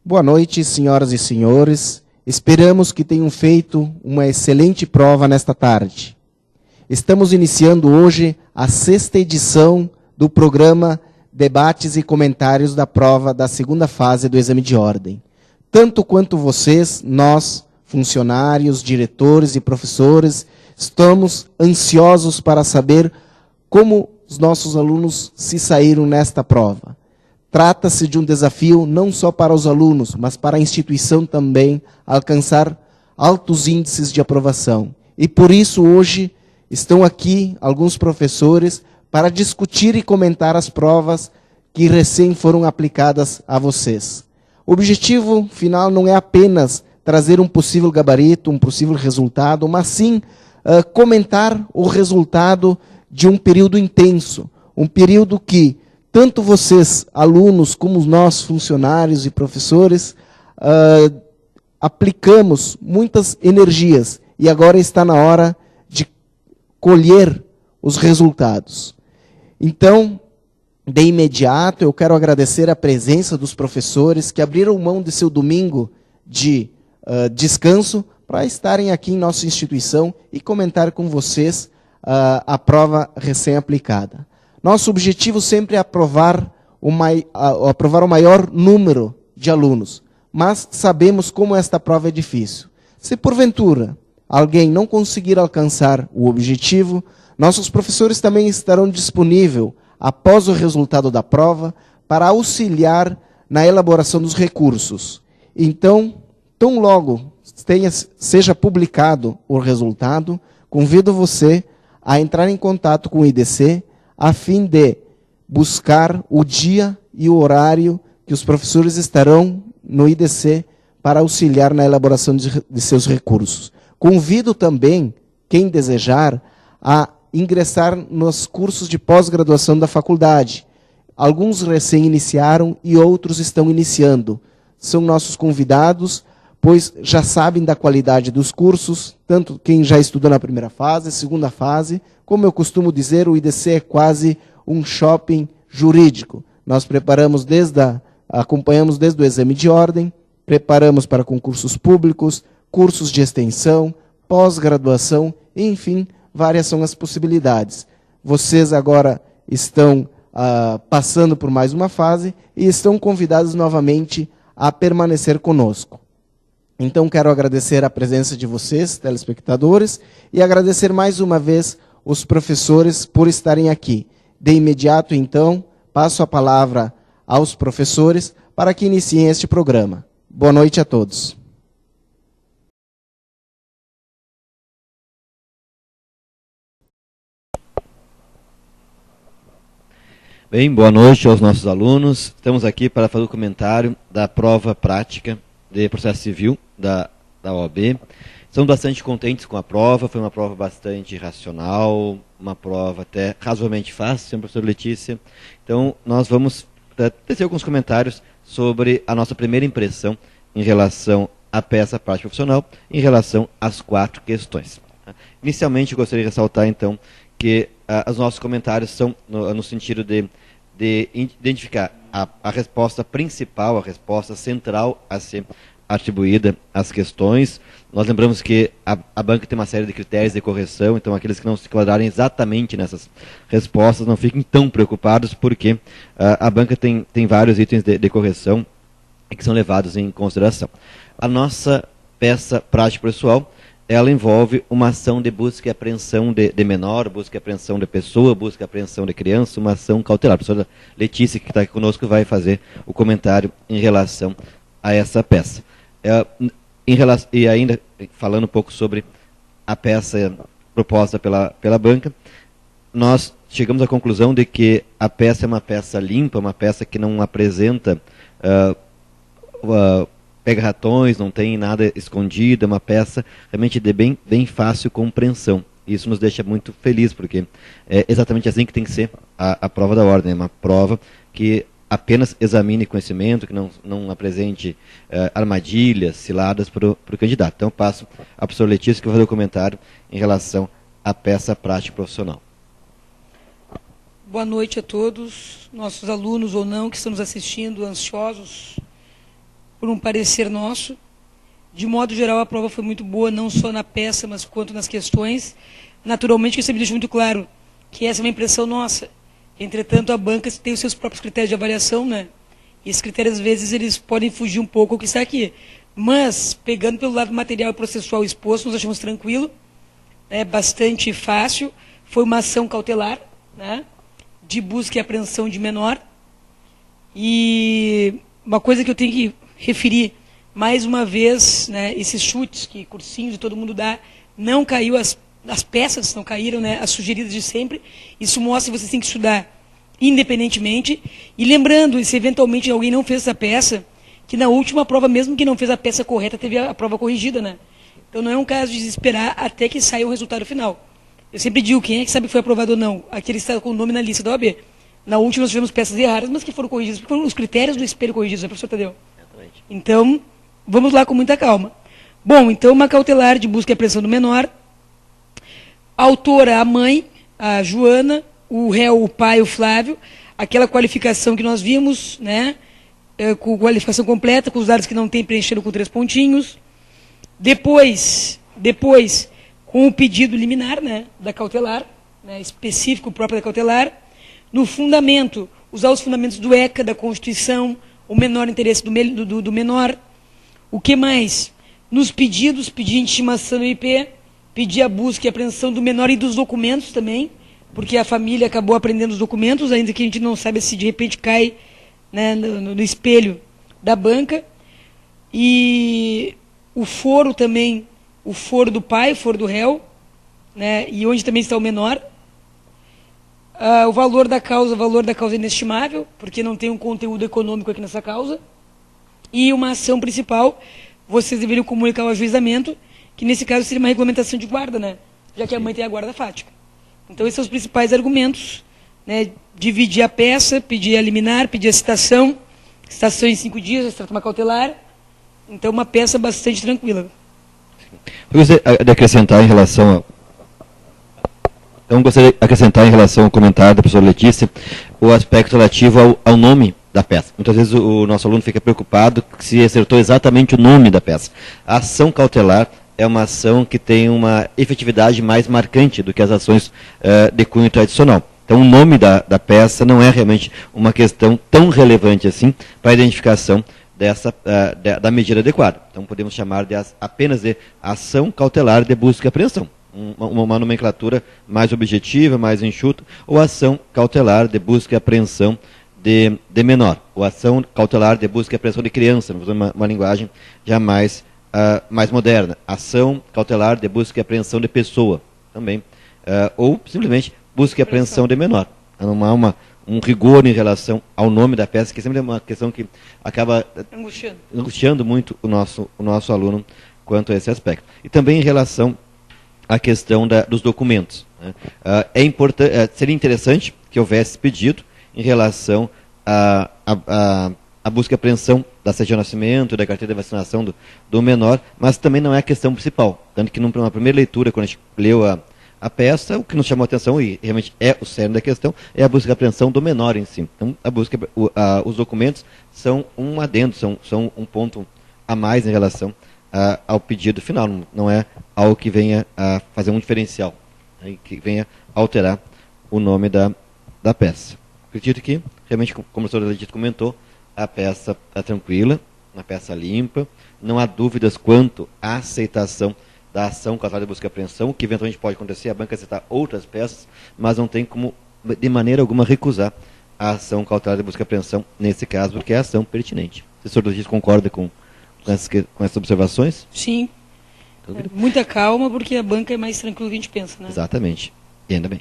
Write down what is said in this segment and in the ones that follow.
Boa noite, senhoras e senhores. Esperamos que tenham feito uma excelente prova nesta tarde. Estamos iniciando hoje a 6ª edição do programa Debates e Comentários da prova da segunda fase do exame de ordem. Tanto quanto vocês, nós, funcionários, diretores e professores, estamos ansiosos para saber como os nossos alunos se saíram nesta prova. Trata-se de um desafio não só para os alunos, mas para a instituição também alcançar altos índices de aprovação. E por isso hoje estão aqui alguns professores para discutir e comentar as provas que recém foram aplicadas a vocês. O objetivo final não é apenas trazer um possível gabarito, um possível resultado, mas sim comentar o resultado de um período intenso, um período que tanto vocês, alunos, como nós, funcionários e professores, aplicamos muitas energias e agora está na hora de colher os resultados. Então, de imediato, eu quero agradecer a presença dos professores que abriram mão de seu domingo de descanso para estarem aqui em nossa instituição e comentar com vocês a prova recém-aplicada. Nosso objetivo sempre é aprovar o maior número de alunos, mas sabemos como esta prova é difícil. Se porventura alguém não conseguir alcançar o objetivo, nossos professores também estarão disponíveis, após o resultado da prova, para auxiliar na elaboração dos recursos. Então, tão logo seja publicado o resultado, convido você a entrar em contato com o IDC, a fim de buscar o dia e o horário que os professores estarão no IDC para auxiliar na elaboração de seus recursos. Convido também, quem desejar, a ingressar nos cursos de pós-graduação da faculdade. Alguns recém-iniciaram e outros estão iniciando. São nossos convidados, pois já sabem da qualidade dos cursos, tanto quem já estudou na primeira fase, segunda fase. Como eu costumo dizer, o IDC é quase um shopping jurídico. Nós acompanhamos desde o exame de ordem, preparamos para concursos públicos, cursos de extensão, pós-graduação, enfim, várias são as possibilidades. Vocês agora estão passando por mais uma fase e estão convidados novamente a permanecer conosco. Então, quero agradecer a presença de vocês, telespectadores, e agradecer mais uma vez os professores por estarem aqui. De imediato, então, passo a palavra aos professores para que iniciem este programa. Boa noite a todos. Bem, boa noite aos nossos alunos. Estamos aqui para fazer o comentário da prova prática de processo civil da OAB. Estamos bastante contentes com a prova, foi uma prova bastante racional, uma prova até razoavelmente fácil, professora Letícia. Então, nós vamos tecer alguns comentários sobre a nossa primeira impressão em relação à peça prática profissional, em relação às 4 questões. Inicialmente, eu gostaria de ressaltar, então, que os nossos comentários são no sentido de identificar a resposta principal, a resposta central a ser atribuída às questões. Nós lembramos que a banca tem uma série de critérios de correção, então aqueles que não se enquadrarem exatamente nessas respostas não fiquem tão preocupados, porque a banca tem vários itens de correção que são levados em consideração. A nossa peça prática processual, ela envolve uma ação de busca e apreensão de menor, busca e apreensão de pessoa, busca e apreensão de criança, uma ação cautelar. A professora Letícia, que está aqui conosco, vai fazer o comentário em relação a essa peça. E ainda, falando um pouco sobre a peça proposta pela banca, nós chegamos à conclusão de que a peça é uma peça limpa, uma peça que não apresenta pega-ratões, não tem nada escondido, é uma peça realmente de bem fácil compreensão. Isso nos deixa muito felizes, porque é exatamente assim que tem que ser a prova da ordem, é uma prova que apenas examine conhecimento, que não apresente armadilhas, ciladas para o candidato. Então, passo à professora Letícia, que vai fazer o comentário em relação à peça prática profissional. Boa noite a todos, nossos alunos ou não, que estão nos assistindo, ansiosos por um parecer nosso. De modo geral, a prova foi muito boa, não só na peça, mas quanto nas questões. Naturalmente, eu sempre deixo muito claro que essa é uma impressão nossa. Entretanto, a banca tem os seus próprios critérios de avaliação, né? E esses critérios, às vezes, eles podem fugir um pouco do que está aqui. Mas, pegando pelo lado material e processual exposto, nós achamos tranquilo, né? Bastante fácil. Foi uma ação cautelar, né? De busca e apreensão de menor. E uma coisa que eu tenho que referir, mais uma vez, né, esses chutes que cursinhos e todo mundo dá, não caiu as peças, não caíram, né, as sugeridas de sempre. Isso mostra que você tem que estudar independentemente. E lembrando, se eventualmente alguém não fez essa peça, que na última prova, mesmo que não fez a peça correta, teve a prova corrigida, né? Então não é um caso de desesperar até que saia o resultado final. Eu sempre digo, quem é que sabe que foi aprovado ou não? Aquele está com o nome na lista da OAB. Na última nós tivemos peças erradas, mas que foram corrigidas, porque foram os critérios do espelho corrigidos, né, professor Tadeu? Exatamente. Então, vamos lá com muita calma. Bom, então uma cautelar de busca e apreensão do menor. A autora, a mãe, a Joana, o réu, o pai, o Flávio, aquela qualificação que nós vimos, né, com qualificação completa, com os dados que não tem preencheram com 3 pontinhos. Depois, com o pedido liminar, né, da cautelar, né, específico próprio da cautelar. No fundamento, usar os fundamentos do ECA, da Constituição, o menor interesse do menor. O que mais? Nos pedidos, pedir intimação do IP, pedir a busca e apreensão do menor e dos documentos também, porque a família acabou aprendendo os documentos, ainda que a gente não saiba se de repente cai, né, no espelho da banca. E o foro também, o foro do pai, o foro do réu, né, e onde também está o menor. O valor da causa é inestimável, porque não tem um conteúdo econômico aqui nessa causa. E uma ação principal, vocês deveriam comunicar ao ajuizamento, que nesse caso seria uma regulamentação de guarda, né? Já que a mãe tem a guarda fática. Então esses são os principais argumentos, né? Dividir a peça, pedir a liminar, pedir a citação em 5 dias, se trata uma cautelar. Então uma peça bastante tranquila. Eu gostaria de acrescentar em relação ao comentário da professora Letícia, o aspecto relativo ao nome da peça. Muitas vezes o nosso aluno fica preocupado se acertou exatamente o nome da peça. A ação cautelar é uma ação que tem uma efetividade mais marcante do que as ações de cunho tradicional. Então o nome da peça não é realmente uma questão tão relevante assim para a identificação da medida adequada. Então podemos chamar apenas de ação cautelar de busca e apreensão. Uma nomenclatura mais objetiva, mais enxuta, ou ação cautelar de busca e apreensão de menor, ou ação cautelar de busca e apreensão de criança, usando uma linguagem já mais moderna. Ação cautelar de busca e apreensão de pessoa, também. Ou, simplesmente, busca e apreensão de menor. Não há um rigor em relação ao nome da peça, que sempre é uma questão que acaba angustiando muito o nosso aluno quanto a esse aspecto. E também em relação à questão dos documentos, né? Seria interessante que houvesse pedido em relação à busca e apreensão da certidão de nascimento, da carteira de vacinação do menor, mas também não é a questão principal. Tanto que numa primeira leitura, quando a gente leu a peça, o que nos chamou a atenção, e realmente é o cerne da questão, é a busca e apreensão do menor em si. Então, os documentos são um adendo, são um ponto a mais em relação ao pedido final, não é algo que venha a fazer um diferencial, né, que venha a alterar o nome da peça. Acredito que, realmente, como a professora Letícia comentou, a peça está tranquila, uma peça limpa, não há dúvidas quanto à aceitação da ação cautelar de busca e apreensão, que eventualmente pode acontecer, a banca aceitar outras peças, mas não tem como, de maneira alguma, recusar a ação cautelar de busca e apreensão, nesse caso, porque é a ação pertinente. O professor Letícia concorda com essas observações? Sim. Muita calma, porque a banca é mais tranquila do que a gente pensa, né? Exatamente. E ainda bem.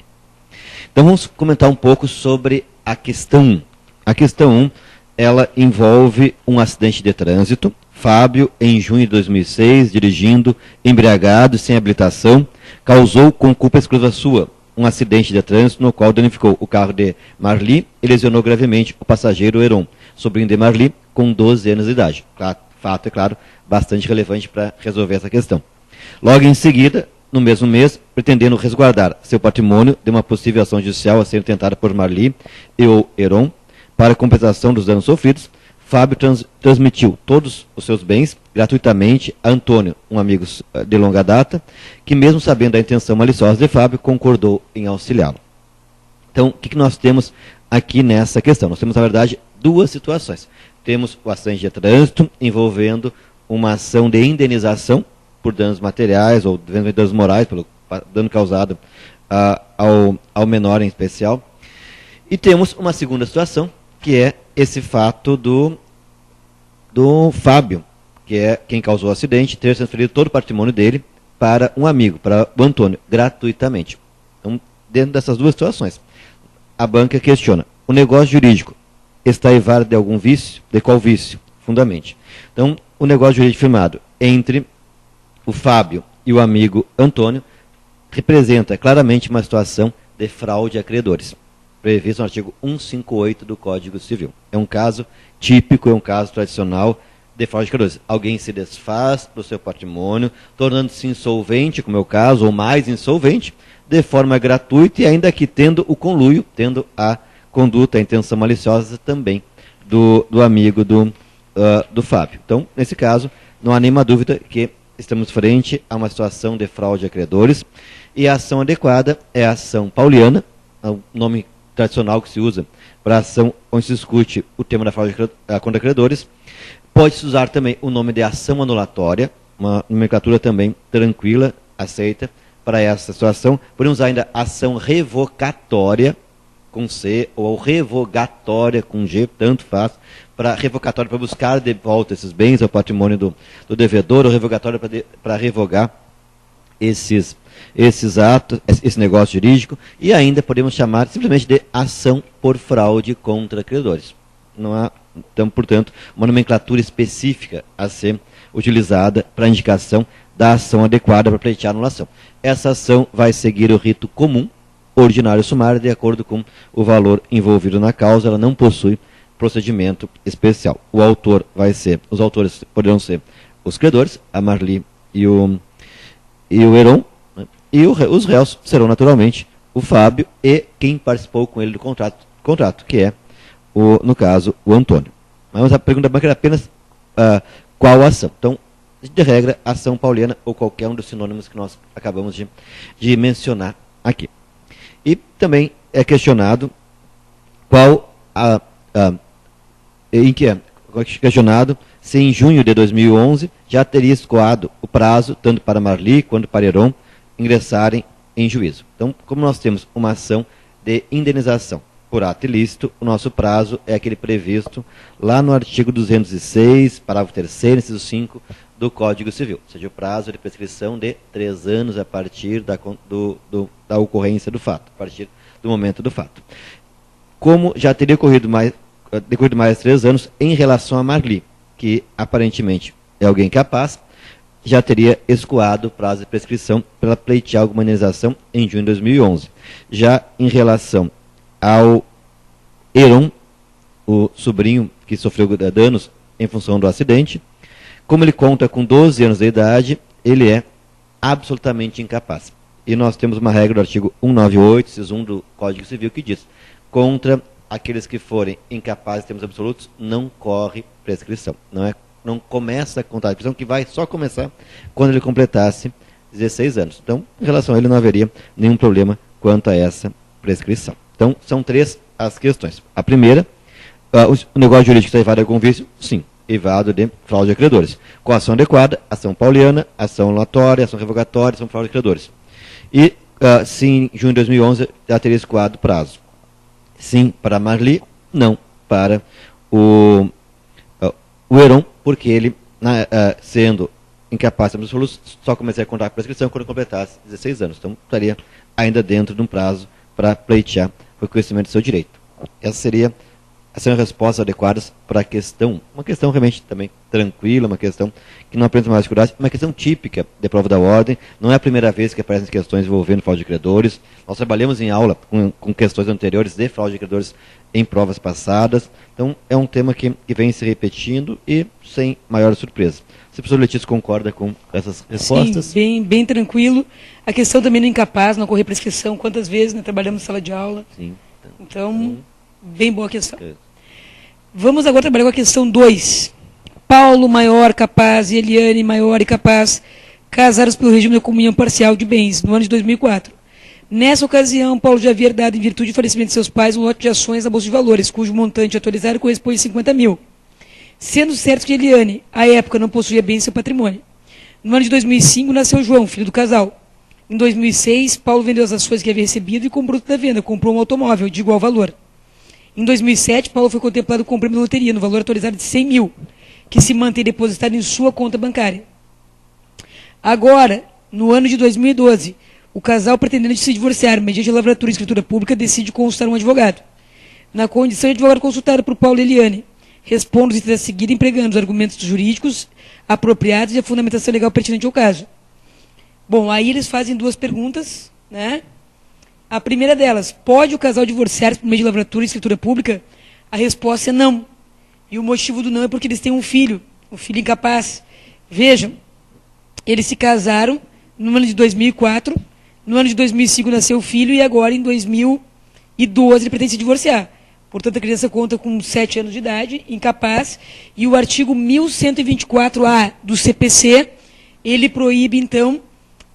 Então vamos comentar um pouco sobre a questão 1. A questão 1, ela envolve um acidente de trânsito. Fábio, em junho de 2006, dirigindo, embriagado e sem habilitação, causou com culpa exclusiva sua um acidente de trânsito no qual danificou o carro de Marli e lesionou gravemente o passageiro Heron, sobrinho de Marli, com 12 anos de idade. Fato, é claro, bastante relevante para resolver essa questão. Logo em seguida, no mesmo mês, pretendendo resguardar seu patrimônio de uma possível ação judicial a ser tentada por Marli e o Heron, para compensação dos danos sofridos, Fábio transmitiu todos os seus bens gratuitamente a Antônio, um amigo de longa data, que mesmo sabendo da intenção maliciosa de Fábio, concordou em auxiliá-lo. Então, o que nós temos aqui nessa questão? Nós temos, na verdade, duas situações. Temos o acidente de trânsito envolvendo uma ação de indenização por danos materiais ou danos morais, pelo dano causado ao menor em especial. E temos uma segunda situação, que é esse fato do Fábio, que é quem causou o acidente, ter transferido todo o patrimônio dele para um amigo, para o Antônio, gratuitamente. Então, dentro dessas duas situações, a banca questiona: o negócio jurídico está eivado de algum vício? De qual vício? Fundamente. Então, o negócio jurídico firmado entre o Fábio e o amigo Antônio representa claramente uma situação de fraude a credores, previsto no artigo 158 do Código Civil. É um caso típico, é um caso tradicional de fraude a credores. Alguém se desfaz do seu patrimônio, tornando-se insolvente, como é o caso, ou mais insolvente, de forma gratuita e ainda que tendo o conluio, tendo a conduta, a intenção maliciosa também do amigo do Fábio. Então, nesse caso, não há nenhuma dúvida que estamos frente a uma situação de fraude a credores e a ação adequada é a ação pauliana, o nome tradicional que se usa para a ação onde se discute o tema da fraude contra credores. Pode-se usar também o nome de ação anulatória, uma nomenclatura também tranquila, aceita para essa situação. Podemos usar ainda ação revocatória, com C, ou revogatória, com G, tanto faz, para revocatória, para buscar de volta esses bens ao patrimônio do devedor, ou revogatória para revogar esses atos, esse negócio jurídico, e ainda podemos chamar simplesmente de ação por fraude contra credores. Não há, então, portanto, uma nomenclatura específica a ser utilizada para a indicação da ação adequada para pleitear anulação. Essa ação vai seguir o rito comum, ordinário sumário, de acordo com o valor envolvido na causa, ela não possui procedimento especial. Os autores poderão ser os credores, a Marli e o Heron, né? E os réus serão naturalmente o Fábio e quem participou com ele do contrato, que é, no caso, o Antônio. Mas a pergunta da banca era apenas qual ação. Então, de regra, ação pauliana ou qualquer um dos sinônimos que nós acabamos de mencionar aqui. E também é questionado se em junho de 2011 já teria escoado o prazo, tanto para Marli quanto para Heron, ingressarem em juízo. Então, como nós temos uma ação de indenização por ato ilícito, o nosso prazo é aquele previsto lá no artigo 206, parágrafo 3º, inciso 5 do Código Civil, ou seja, o prazo de prescrição de 3 anos a partir da ocorrência do fato, a partir do momento do fato. Como já teria decorrido mais de 3 anos em relação a Marli, que aparentemente é alguém capaz, já teria escoado o prazo de prescrição pela pleitear alguma indenização em junho de 2011. Já em relação ao Heron, o sobrinho que sofreu danos em função do acidente, como ele conta com 12 anos de idade, ele é absolutamente incapaz. E nós temos uma regra do artigo 198, inciso 1 do Código Civil, que diz: contra aqueles que forem incapazes em termos absolutos, não corre prescrição. Não começa a contar a prescrição, que vai só começar quando ele completasse 16 anos. Então, em relação a ele, não haveria nenhum problema quanto a essa prescrição. Então, são 3 as questões. A primeira, o negócio jurídico está eivado de algum vício? Sim, eivado de fraude a credores. Com a ação adequada, ação pauliana, ação anulatória, ação revogatória, ação fraude a credores. E, sim, em junho de 2011, já teria escoado o prazo. Sim, para Marli, não para o Heron, porque ele, sendo incapaz de absolutos, só comecei a contar a prescrição quando completasse 16 anos. Então, estaria ainda dentro de um prazo para pleitear o reconhecimento do seu direito. Essas seriam as respostas adequadas para a questão, uma questão realmente também tranquila, uma questão que não apresenta mais dificuldades, uma questão típica de prova da ordem. Não é a primeira vez que aparecem questões envolvendo fraude de credores. Nós trabalhamos em aula com questões anteriores de fraude de credores em provas passadas. Então, é um tema que vem se repetindo e sem maior surpresa. Se o professor Letícia concorda com essas respostas? Sim, bem tranquilo. A questão também do incapaz, não correr prescrição. Quantas vezes trabalhamos em sala de aula? Sim. Então, bem boa questão. Vamos agora trabalhar com a questão 2. Paulo, maior, capaz, e Eliane, maior e capaz, casados pelo regime da comunhão parcial de bens, no ano de 2004. Nessa ocasião, Paulo já havia herdado, em virtude do falecimento de seus pais, um lote de ações na Bolsa de Valores, cujo montante atualizado corresponde a 50 mil. Sendo certo que Eliane, à época, não possuía bem em seu patrimônio. No ano de 2005, nasceu João, filho do casal. Em 2006, Paulo vendeu as ações que havia recebido e, com o produto da venda, comprou um automóvel de igual valor. Em 2007, Paulo foi contemplado com o prêmio da loteria, no valor atualizado de 100 mil, que se mantém depositado em sua conta bancária. Agora, no ano de 2012, o casal, pretendendo se divorciar mediante lavratura e escritura pública, decide consultar um advogado. Na condição de advogado consultado por Paulo e Eliane, responde os itens a seguir empregando os argumentos jurídicos apropriados e a fundamentação legal pertinente ao caso. Bom, aí eles fazem duas perguntas, né? A primeira delas, pode o casal divorciar-se por meio de lavratura e escritura pública? A resposta é não. E o motivo do não é porque eles têm um filho incapaz. Vejam, eles se casaram no ano de 2004, no ano de 2005 nasceu o filho e agora em 2012 ele pretende se divorciar. Portanto, a criança conta com 7 anos de idade, incapaz, e o artigo 1124-A do CPC, ele proíbe, então,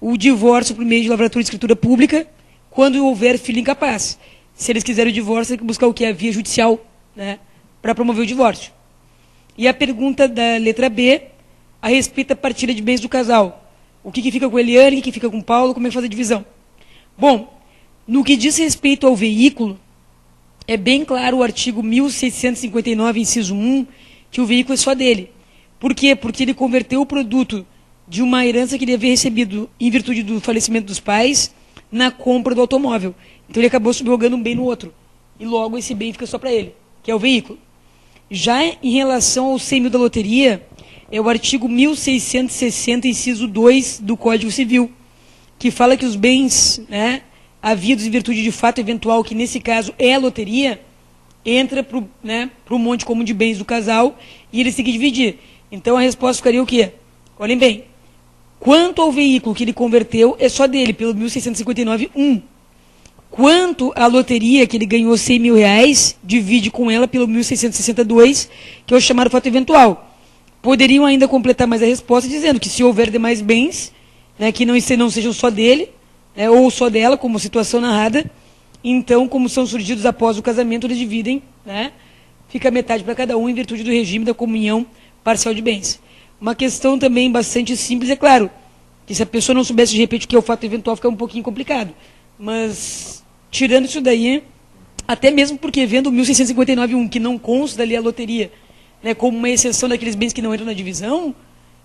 o divórcio por meio de lavratura e escritura pública quando houver filho incapaz. Se eles quiserem o divórcio, tem que buscar o que? A via judicial, né, para promover o divórcio. E a pergunta da letra B, a respeito da partilha de bens do casal. O que fica com Eliane, o que fica com Paulo, como é que faz a divisão? Bom, no que diz respeito ao veículo, é bem claro o artigo 1659, inciso 1, que o veículo é só dele. Por quê? Porque ele converteu o produto de uma herança que ele havia recebido em virtude do falecimento dos pais na compra do automóvel. Então ele acabou subrogando um bem no outro. E logo esse bem fica só para ele, que é o veículo. Já em relação ao 100 mil da loteria, é o artigo 1660, inciso 2 do Código Civil, que fala que os bens, né, havidos em virtude de fato eventual, que nesse caso é a loteria, entra para o monte comum de bens do casal e eles têm que dividir. Então a resposta ficaria o quê? Olhem bem, quanto ao veículo que ele converteu, é só dele, pelo 1659.1. Quanto à loteria, que ele ganhou 100 mil reais, divide com ela pelo 1662, que é o chamado fato eventual. Poderiam ainda completar mais a resposta, dizendo que se houver demais bens, né, que não sejam só dele, né, ou só dela, como situação narrada, então, como são surgidos após o casamento, eles dividem, né, fica metade para cada um, em virtude do regime da comunhão parcial de bens. Uma questão também bastante simples, é claro, que se a pessoa não soubesse de repente o que é o fato eventual, fica um pouquinho complicado. Mas, tirando isso daí, até mesmo porque vendo o 1659.1, que não consta ali a loteria, né, como uma exceção daqueles bens que não entram na divisão,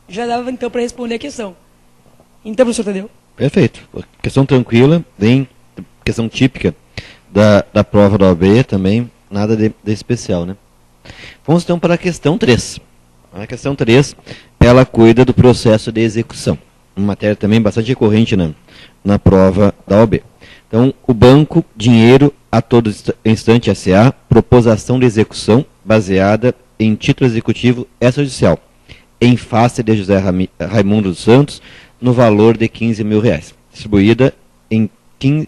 já dava então para responder a questão. Então, professor Tadeu. Perfeito. Questão tranquila, bem questão típica da prova da OAB também, nada de especial, né? Vamos então para a questão 3. A questão 3, ela cuida do processo de execução. Uma matéria também bastante recorrente na prova da OAB. Então, o banco, dinheiro a todo instante S.A., propôs ação de execução baseada em título executivo extrajudicial, em face de José Raimundo dos Santos, no valor de 15 mil reais, distribuída em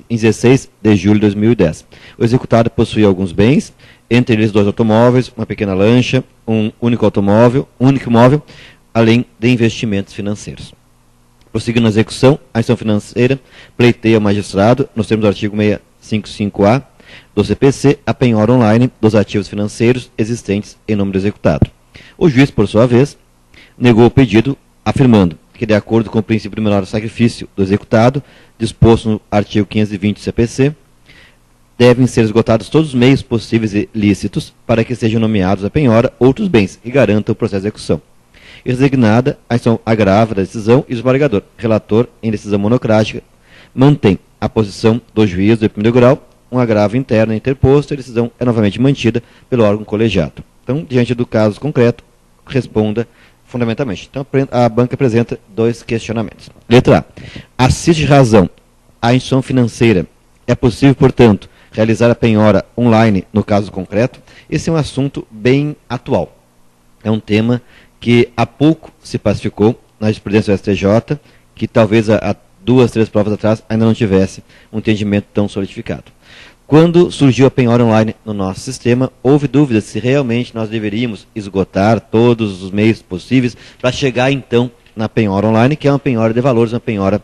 16 de julho de 2010. O executado possuía alguns bens, entre eles 2 automóveis, uma pequena lancha, um único imóvel, além de investimentos financeiros. Prosseguindo a execução, a instituição financeira pleiteia ao magistrado, nos termos do artigo 655-A do CPC, a penhora online dos ativos financeiros existentes em nome do executado. O juiz, por sua vez, negou o pedido, afirmando que, de acordo com o princípio do menor sacrifício do executado, disposto no artigo 520 do CPC, devem ser esgotados todos os meios possíveis e lícitos para que sejam nomeados à penhora outros bens que garantam o processo de execução. Resignada, a instituição agrava da decisão e o desembargador, relator em decisão monocrática, mantém a posição do juiz do primeiro grau, um agravo interno interposto e a decisão é novamente mantida pelo órgão colegiado. Então, diante do caso concreto, responda fundamentalmente. Então, a banca apresenta 2 questionamentos. Letra A. Assiste razão à instituição financeira. É possível, portanto, realizar a penhora online no caso concreto? Esse é um assunto bem atual. É um tema que há pouco se pacificou na jurisprudência do STJ, que talvez há 2, 3 provas atrás ainda não tivesse um entendimento tão solidificado. Quando surgiu a penhora online no nosso sistema, houve dúvidas se realmente nós deveríamos esgotar todos os meios possíveis para chegar, então, na penhora online, que é uma penhora de valores, uma penhora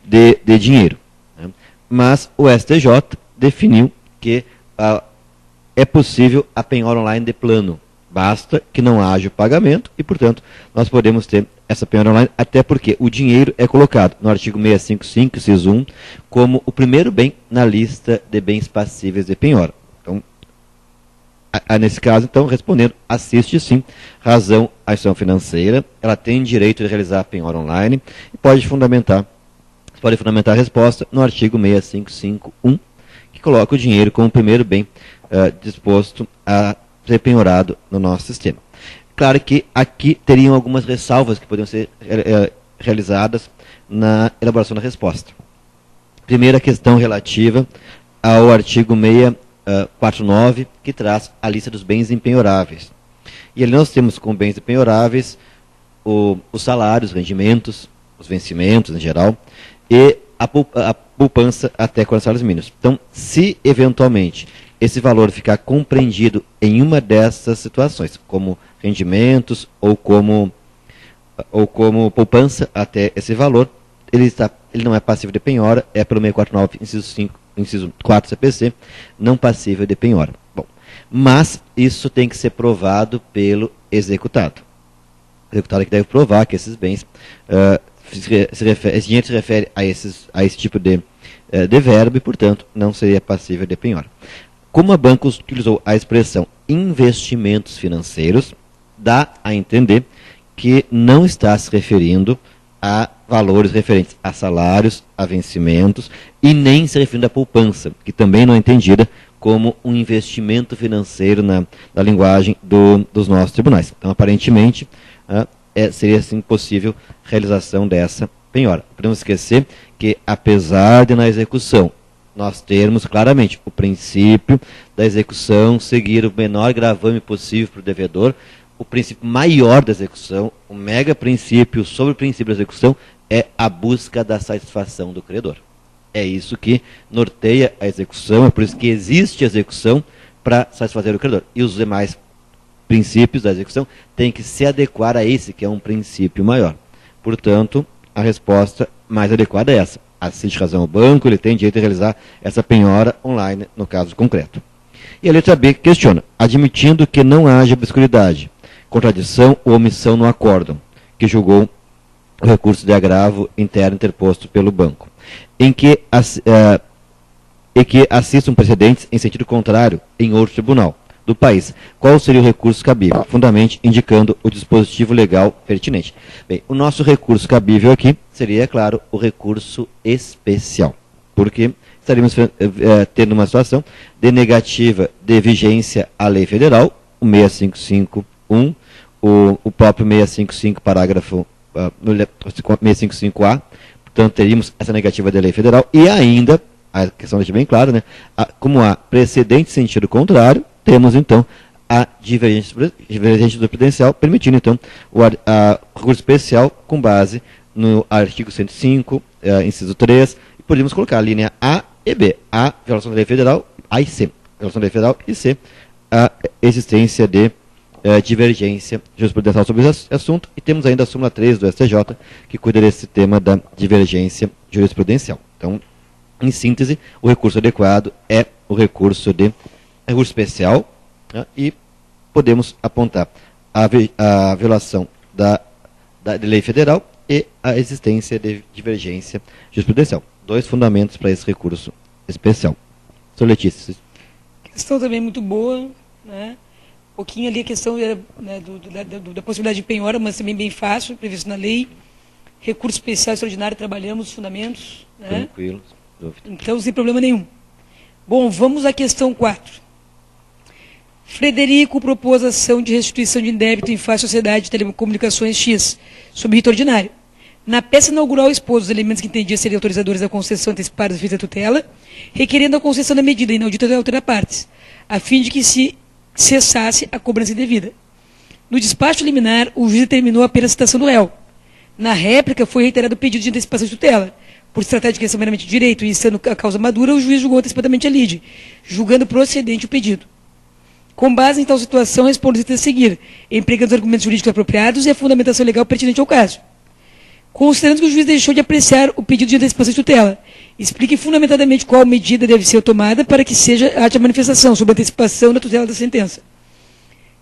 de dinheiro. Né? Mas o STJ definiu que é possível a penhora online de plano. Basta que não haja o pagamento e, portanto, nós podemos ter essa penhora online, até porque o dinheiro é colocado no artigo 655, inciso 1, como o primeiro bem na lista de bens passíveis de penhora. Então, nesse caso, então, respondendo, assiste sim, razão à instituição financeira, ela tem direito de realizar a penhora online e pode fundamentar a resposta no artigo 655.1, que coloca o dinheiro como o primeiro bem disposto a ser penhorado no nosso sistema. Claro que aqui teriam algumas ressalvas que poderiam ser realizadas na elaboração da resposta. Primeira questão relativa ao artigo 649, que traz a lista dos bens impenhoráveis. E ali nós temos como bens impenhoráveis os salários, os rendimentos, os vencimentos em geral, e a poupança até 40 salários mínimos. Então, se eventualmente esse valor ficar compreendido em uma dessas situações, como rendimentos ou como poupança até esse valor, ele não é passível de penhora, é pelo 649, inciso 4 CPC, não passível de penhora. Bom, mas isso tem que ser provado pelo executado. O executado é que deve provar que esses bens, esse dinheiro se refere a esse tipo de verbo e, portanto, não seria passível de penhora. Como a banca utilizou a expressão investimentos financeiros, dá a entender que não está se referindo a valores referentes a salários, a vencimentos, e nem se referindo à poupança, que também não é entendida como um investimento financeiro na linguagem dos nossos tribunais. Então, aparentemente, seria assim, possível realização dessa penhora. Não podemos esquecer que, apesar de na execução nós termos claramente o princípio da execução, seguir o menor gravame possível para o devedor, o princípio maior da execução, o mega princípio sobre o princípio da execução, é a busca da satisfação do credor. É isso que norteia a execução, é por isso que existe a execução para satisfazer o credor. E os demais princípios da execução têm que se adequar a esse, que é um princípio maior. Portanto, a resposta mais adequada é essa. Assiste razão ao banco, ele tem direito de realizar essa penhora online, no caso concreto. E a letra B questiona, admitindo que não haja obscuridade, contradição ou omissão no acórdão, que julgou o recurso de agravo interno interposto pelo banco, em que assistam precedentes em sentido contrário em outro tribunal do país. Qual seria o recurso cabível? Fundamente indicando o dispositivo legal pertinente. Bem, o nosso recurso cabível aqui seria, é claro, o recurso especial, porque estaríamos tendo uma situação de negativa de vigência à lei federal, o 655.1, o próprio 655, parágrafo 655A, portanto, teríamos essa negativa da lei federal, e ainda, a questão deixa bem clara, né, como há precedente sentido contrário, temos, então, a divergência jurisprudencial, permitindo, então, o recurso especial com base no artigo 105, inciso 3, e podemos colocar a linha A e B. A, violação da lei federal, A e C. Violação da lei federal e C, a existência de divergência jurisprudencial sobre esse assunto, e temos ainda a súmula 3 do STJ, que cuida desse tema da divergência jurisprudencial. Então, em síntese, o recurso adequado é o recurso especial, né, e podemos apontar a violação da lei federal e a existência de divergência jurisprudencial. Dois fundamentos para esse recurso especial. Sr. Letícia. Questão também muito boa, né? Um pouquinho ali a questão né, da possibilidade de penhora, mas também bem fácil, previsto na lei. Recurso especial extraordinário, trabalhamos os fundamentos. Né? Tranquilo. Então, sem problema nenhum. Bom, vamos à questão 4. Frederico propôs ação de restituição de débito em face à Sociedade de Telecomunicações X, sob rito ordinário. Na peça inaugural expôs os elementos que entendia serem autorizadores da concessão antecipada do efeito da tutela, requerendo a concessão da medida inaudita da outra partes, a fim de que se cessasse a cobrança indevida. No despacho liminar, o juiz determinou apenas a citação do réu. Na réplica, foi reiterado o pedido de antecipação de tutela, Por se tratar de questão meramente de direito e sendo a causa madura, o juiz julgou antecipadamente a lide, julgando procedente o pedido. Com base em tal situação, responde-se a seguir, empregando os argumentos jurídicos apropriados e a fundamentação legal pertinente ao caso. Considerando que o juiz deixou de apreciar o pedido de antecipação de tutela, explique fundamentadamente qual medida deve ser tomada para que seja a manifestação sobre a antecipação da tutela da sentença.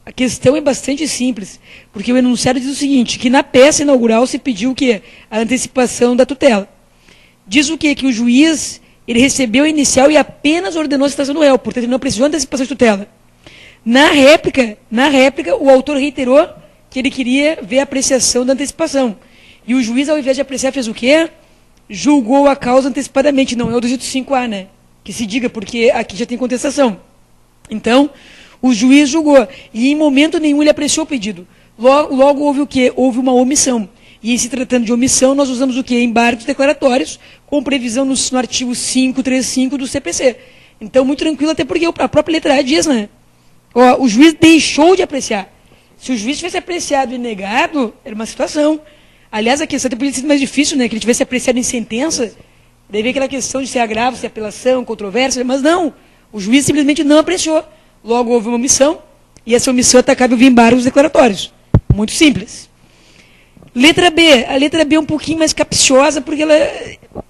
A questão é bastante simples, porque o enunciado diz o seguinte, que na peça inaugural se pediu o quê? A antecipação da tutela. Diz o quê? Que o juiz ele recebeu a inicial e apenas ordenou a citação do réu, portanto ele não precisou de antecipação de tutela. Na réplica, o autor reiterou que ele queria ver a apreciação da antecipação. E o juiz, ao invés de apreciar, fez o quê? Julgou a causa antecipadamente. Não é o 205A, né? Que se diga, porque aqui já tem contestação. Então, o juiz julgou. E em momento nenhum ele apreciou o pedido. Logo houve o quê? Houve uma omissão. E em se tratando de omissão, nós usamos o quê? Embargos declaratórios, com previsão no artigo 535 do CPC. Então, muito tranquilo, até porque a própria letra A diz, né? Ó, o juiz deixou de apreciar. Se o juiz tivesse apreciado e negado, era uma situação. Aliás, a questão até podia ser mais difícil, né? Que ele tivesse apreciado em sentença, daí veio aquela questão de se agravo, se apelação, controvérsia, mas não. O juiz simplesmente não apreciou. Logo houve uma omissão, e essa omissão atacava o embargos declaratórios. Muito simples. Letra B. A letra B é um pouquinho mais capciosa, porque ela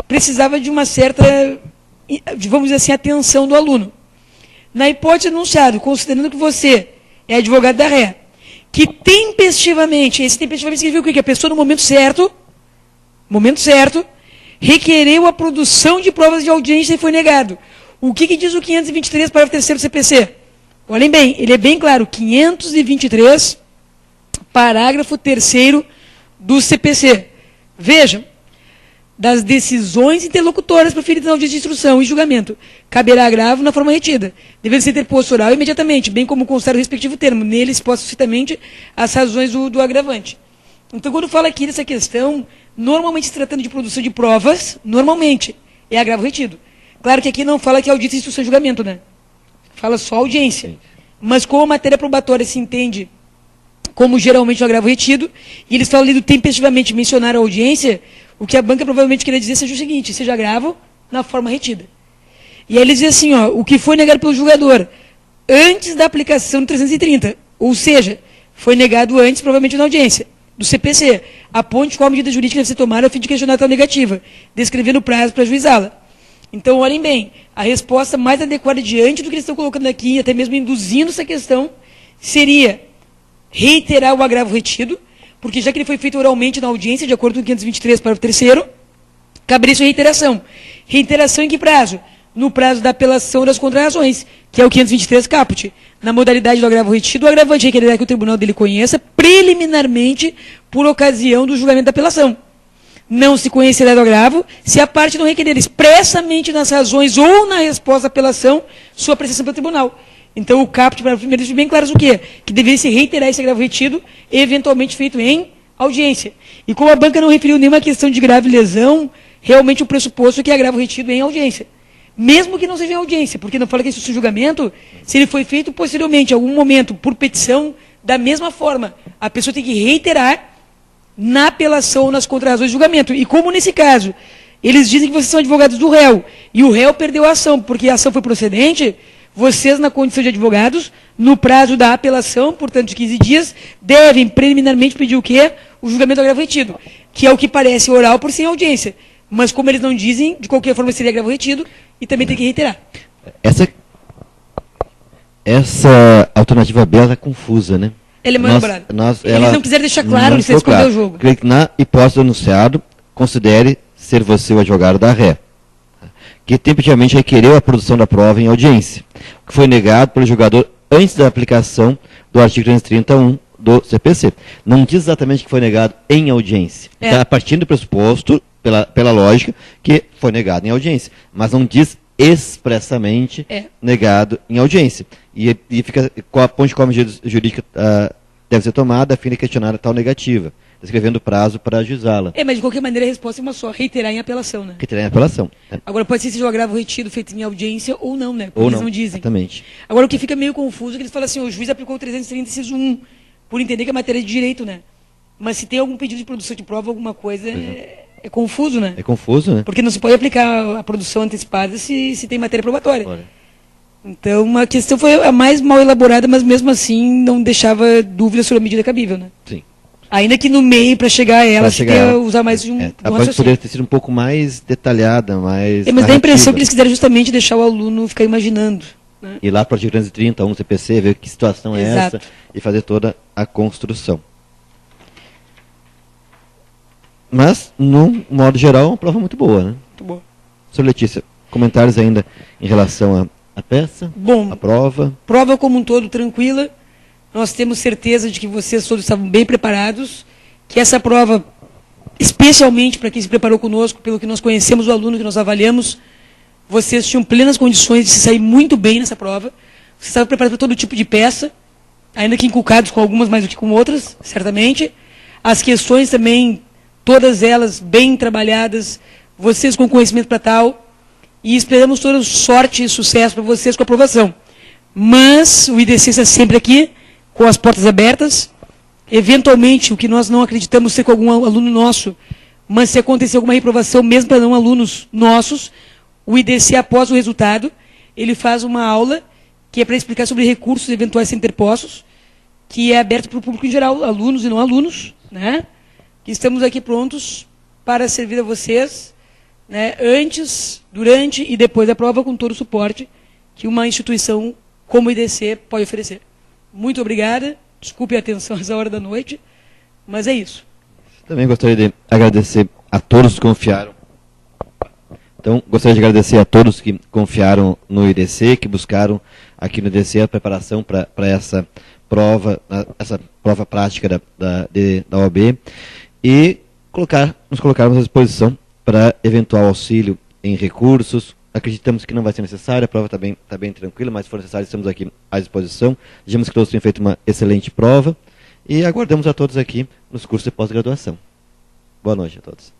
precisava de uma certa, vamos dizer assim, atenção do aluno. Na hipótese enunciado, considerando que você é advogado da ré, que tempestivamente, esse tempestivamente significa o quê? Que a pessoa no momento certo, requereu a produção de provas de audiência e foi negado. O que diz o 523, parágrafo 3º do CPC? Olhem bem, ele é bem claro, 523, parágrafo 3º do CPC. Vejam, das decisões interlocutórias proferidas na audiência de instrução e julgamento, caberá agravo na forma retida, devendo ser interposto oral imediatamente, bem como constar o respectivo termo, nele exposto explicitamente as razões do agravante. Então, quando fala aqui dessa questão, normalmente se tratando de produção de provas, normalmente, é agravo retido. Claro que aqui não fala que é audiência de instrução e julgamento, né? Fala só audiência. Mas como a matéria probatória se entende como geralmente o agravo retido, e eles falam ali do tempestivamente mencionar a audiência, o que a banca provavelmente queria dizer seja o seguinte, seja agravo na forma retida. E aí eles dizem assim, ó, o que foi negado pelo julgador antes da aplicação do 330, ou seja, foi negado antes, provavelmente na audiência, do CPC, aponte qual medida jurídica deve ser tomada a fim de questionar tal negativa, descrevendo o prazo para ajuizá-la. Então, olhem bem, a resposta mais adequada diante do que eles estão colocando aqui, até mesmo induzindo essa questão, seria reiterar o agravo retido, porque já que ele foi feito oralmente na audiência, de acordo com o 523, parágrafo 3º, caberia sua reiteração. Reiteração em que prazo? No prazo da apelação das contrarrazões, que é o 523 caput. Na modalidade do agravo retido, o agravante requererá que o tribunal dele conheça preliminarmente por ocasião do julgamento da apelação. Não se conhecerá do agravo se a parte não requerer expressamente nas razões ou na resposta à apelação sua apreciação pelo tribunal. Então, o caput, para primeiro, deixa bem claro o quê? Que deveria se reiterar esse agravo retido, eventualmente feito em audiência. E como a banca não referiu nenhuma questão de grave lesão, realmente o pressuposto é que é agravo retido em audiência. Mesmo que não seja em audiência, porque não fala que esse julgamento, se ele foi feito posteriormente, em algum momento, por petição, da mesma forma, a pessoa tem que reiterar na apelação ou nas contrarrazões de julgamento. E como nesse caso, eles dizem que vocês são advogados do réu, e o réu perdeu a ação, porque a ação foi procedente, vocês, na condição de advogados, no prazo da apelação, portanto de 15 dias, devem preliminarmente pedir o quê? O julgamento do agravo retido, que é o que parece oral por sem audiência. Mas como eles não dizem, de qualquer forma seria agravo retido, e também tem que reiterar. Essa alternativa B é confusa, né? Ele é mal elaborado. Eles não quiseram deixar claro, eles escondeu o jogo. Na hipótese do enunciado, considere ser você o advogado da ré, que tempestivamente requereu a produção da prova em audiência, que foi negado pelo julgador antes da aplicação do artigo 331 do CPC. Não diz exatamente que foi negado em audiência. Está partindo do pressuposto, pela lógica, que foi negado em audiência, mas não diz expressamente negado em audiência. E fica aponte qual medida jurídica deve ser tomada a fim de questionar a tal negativa, descrevendo o prazo para ajuizá-la. Mas de qualquer maneira a resposta é uma só, reiterar em apelação, né? Reiterar em apelação. Agora pode ser seja o agravo retido feito em audiência ou não, né? Porque ou eles não dizem. Exatamente. Agora o que fica meio confuso é que eles falam assim, o juiz aplicou o 330 inciso 1, por entender que é matéria de direito, né? Mas se tem algum pedido de produção de prova, alguma coisa, É confuso, né? É confuso, né? Porque não se pode aplicar a produção antecipada se tem matéria probatória. Olha. Então, a questão foi a mais mal elaborada, mas mesmo assim não deixava dúvida sobre a medida cabível, né? Sim. Ainda que no meio, para chegar a ela, Pra se chegar quer a ela. usar mais de um A prova raciocínio. poderia ter sido um pouco mais detalhada, mais Mas dá a impressão narrativa. que eles quiseram justamente deixar o aluno ficar imaginando. Né? Ir lá para o artigo 330, no CPC, ver que situação é Exato. essa e fazer toda a construção. Mas, num modo geral, é uma prova muito boa, né? Muito bom. Sr. Letícia, comentários ainda em relação à peça, Bom, à prova? prova como um todo tranquila. Nós temos certeza de que vocês todos estavam bem preparados, que essa prova, especialmente para quem se preparou conosco, pelo que nós conhecemos o aluno, que nós avaliamos, vocês tinham plenas condições de se sair muito bem nessa prova. Vocês estavam preparados para todo tipo de peça, ainda que inculcados com algumas mais do que com outras, certamente. As questões também, todas elas bem trabalhadas, vocês com conhecimento para tal, e esperamos toda sorte e sucesso para vocês com a aprovação. Mas o IDC está sempre aqui, com as portas abertas. Eventualmente, o que nós não acreditamos ser com algum aluno nosso, mas se acontecer alguma reprovação, mesmo para não alunos nossos, o IDC, após o resultado, ele faz uma aula que é para explicar sobre recursos eventuais interpostos, que é aberto para o público em geral, alunos e não alunos, né? Que estamos aqui prontos para servir a vocês, né, antes, durante e depois da prova, com todo o suporte que uma instituição como o IDC pode oferecer. Muito obrigada, desculpe a atenção a essa hora da noite, mas é isso. Também gostaria de agradecer a todos que confiaram. Então, gostaria de agradecer a todos que confiaram no IDC, que buscaram aqui no IDC a preparação para essa prova prática da OAB, e nos colocarmos à disposição para eventual auxílio em recursos. Acreditamos que não vai ser necessário, a prova está bem tranquila, mas se for necessário, estamos aqui à disposição. Desejamos que todos tenham feito uma excelente prova e aguardamos a todos aqui nos cursos de pós-graduação. Boa noite a todos.